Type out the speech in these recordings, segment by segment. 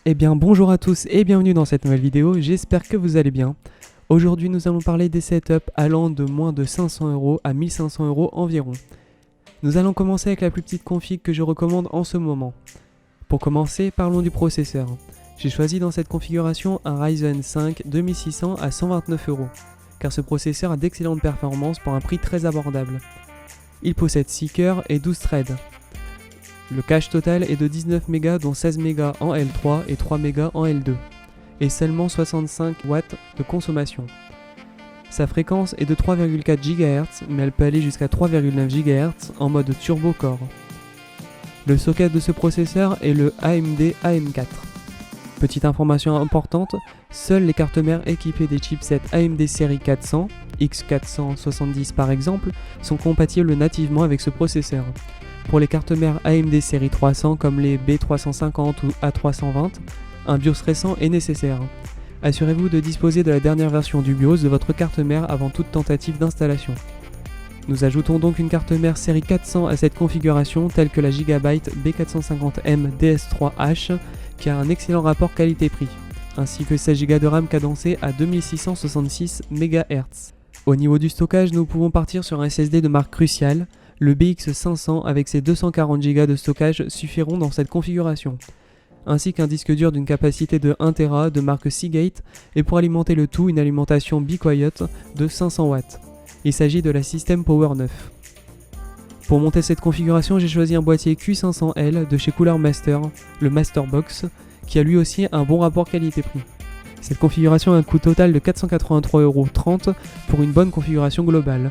Eh bien bonjour à tous et bienvenue dans cette nouvelle vidéo, j'espère que vous allez bien. Aujourd'hui nous allons parler des setups allant de moins de 500 € à 1500 € environ. Nous allons commencer avec la plus petite config que je recommande en ce moment. Pour commencer, parlons du processeur. J'ai choisi dans cette configuration un Ryzen 5 2600 à 129 €, car ce processeur a d'excellentes performances pour un prix très abordable. Il possède 6 cœurs et 12 threads. Le cache total est de 19 Mb dont 16 Mb en L3 et 3 Mb en L2, et seulement 65 watts de consommation. Sa fréquence est de 3,4 GHz, mais elle peut aller jusqu'à 3,9 GHz en mode turbo core. Le socket de ce processeur est le AMD AM4. Petite information importante, seules les cartes mères équipées des chipsets AMD série 400, X470 par exemple, sont compatibles nativement avec ce processeur. Pour les cartes mères AMD série 300 comme les B350 ou A320, un BIOS récent est nécessaire. Assurez-vous de disposer de la dernière version du BIOS de votre carte mère avant toute tentative d'installation. Nous ajoutons donc une carte mère série 400 à cette configuration telle que la Gigabyte B450M DS3H qui a un excellent rapport qualité-prix, ainsi que 16 Go de RAM cadencé à 2666 MHz. Au niveau du stockage, nous pouvons partir sur un SSD de marque Crucial. Le BX500 avec ses 240 Go de stockage suffiront dans cette configuration, ainsi qu'un disque dur d'une capacité de 1 Tera de marque Seagate et pour alimenter le tout une alimentation Be Quiet de 500 watts. Il s'agit de la System Power 9. Pour monter cette configuration, j'ai choisi un boîtier Q500L de chez Cooler Master, le Masterbox, qui a lui aussi un bon rapport qualité-prix. Cette configuration a un coût total de 483,30 € pour une bonne configuration globale.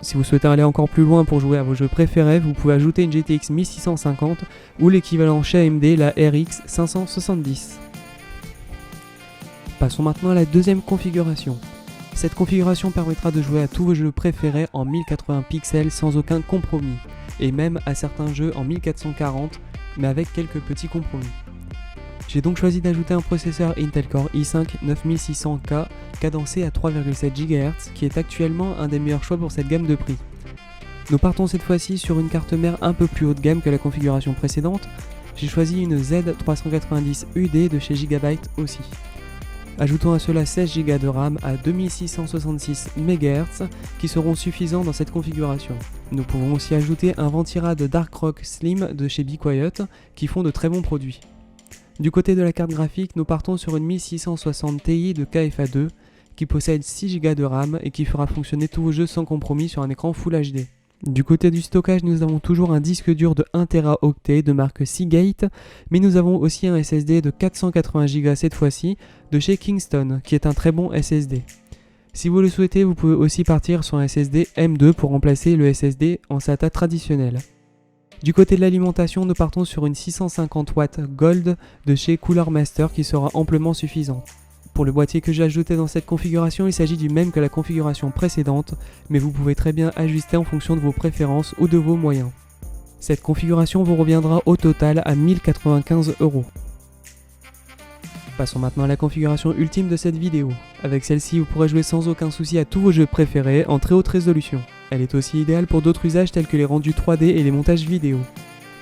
Si vous souhaitez aller encore plus loin pour jouer à vos jeux préférés, vous pouvez ajouter une GTX 1650 ou l'équivalent chez AMD, la RX 570. Passons maintenant à la deuxième configuration. Cette configuration permettra de jouer à tous vos jeux préférés en 1080 pixels sans aucun compromis, et même à certains jeux en 1440, mais avec quelques petits compromis. J'ai donc choisi d'ajouter un processeur Intel Core i5 9600K cadencé à 3,7 GHz qui est actuellement un des meilleurs choix pour cette gamme de prix. Nous partons cette fois-ci sur une carte mère un peu plus haut de gamme que la configuration précédente. J'ai choisi une Z390UD de chez Gigabyte aussi. Ajoutons à cela 16 Go de RAM à 2666 MHz qui seront suffisants dans cette configuration. Nous pouvons aussi ajouter un Ventirad Dark Rock Slim de chez Be Quiet qui font de très bons produits. Du côté de la carte graphique, nous partons sur une 1660 Ti de KFA2 qui possède 6 Go de RAM et qui fera fonctionner tous vos jeux sans compromis sur un écran Full HD. Du côté du stockage, nous avons toujours un disque dur de 1 Teraoctet de marque Seagate, mais nous avons aussi un SSD de 480 Go cette fois-ci de chez Kingston qui est un très bon SSD. Si vous le souhaitez, vous pouvez aussi partir sur un SSD M2 pour remplacer le SSD en SATA traditionnel. Du côté de l'alimentation, nous partons sur une 650 watts Gold de chez Cooler Master qui sera amplement suffisante. Pour le boîtier que j'ai ajouté dans cette configuration, il s'agit du même que la configuration précédente, mais vous pouvez très bien ajuster en fonction de vos préférences ou de vos moyens. Cette configuration vous reviendra au total à 1095 €. Passons maintenant à la configuration ultime de cette vidéo. Avec celle-ci, vous pourrez jouer sans aucun souci à tous vos jeux préférés en très haute résolution. Elle est aussi idéale pour d'autres usages tels que les rendus 3D et les montages vidéo.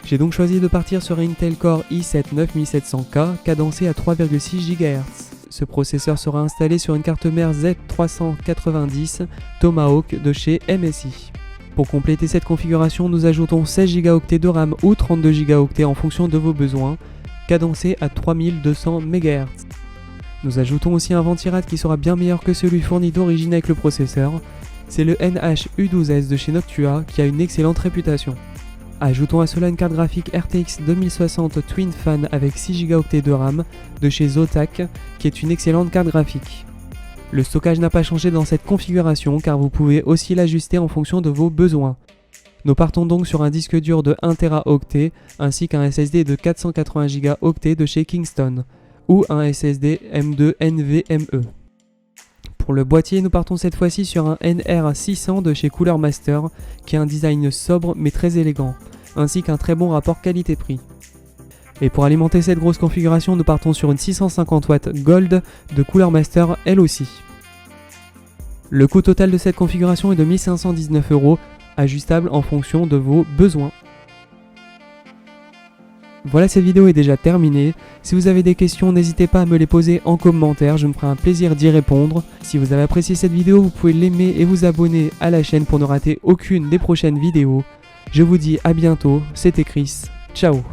J'ai donc choisi de partir sur un Intel Core i7 9700K cadencé à 3,6 GHz. Ce processeur sera installé sur une carte mère Z390 Tomahawk de chez MSI. Pour compléter cette configuration, nous ajoutons 16 Go de RAM ou 32 Go en fonction de vos besoins, cadencé à 3200 MHz. Nous ajoutons aussi un Ventirad qui sera bien meilleur que celui fourni d'origine avec le processeur. C'est le NH-U12S de chez Noctua qui a une excellente réputation. Ajoutons à cela une carte graphique RTX 2060 Twin Fan avec 6 Go de RAM de chez Zotac qui est une excellente carte graphique. Le stockage n'a pas changé dans cette configuration car vous pouvez aussi l'ajuster en fonction de vos besoins. Nous partons donc sur un disque dur de 1 Teraoctet ainsi qu'un SSD de 480 Go de chez Kingston ou un SSD M2 NVMe. Pour le boîtier, nous partons cette fois-ci sur un NR600 de chez Cooler Master qui a un design sobre mais très élégant, ainsi qu'un très bon rapport qualité-prix. Et pour alimenter cette grosse configuration, nous partons sur une 650 watts Gold de Cooler Master elle aussi. Le coût total de cette configuration est de 1519 €, ajustable en fonction de vos besoins. Voilà, cette vidéo est déjà terminée. Si vous avez des questions, n'hésitez pas à me les poser en commentaire, je me ferai un plaisir d'y répondre. Si vous avez apprécié cette vidéo, vous pouvez l'aimer et vous abonner à la chaîne pour ne rater aucune des prochaines vidéos. Je vous dis à bientôt, c'était Chris, ciao.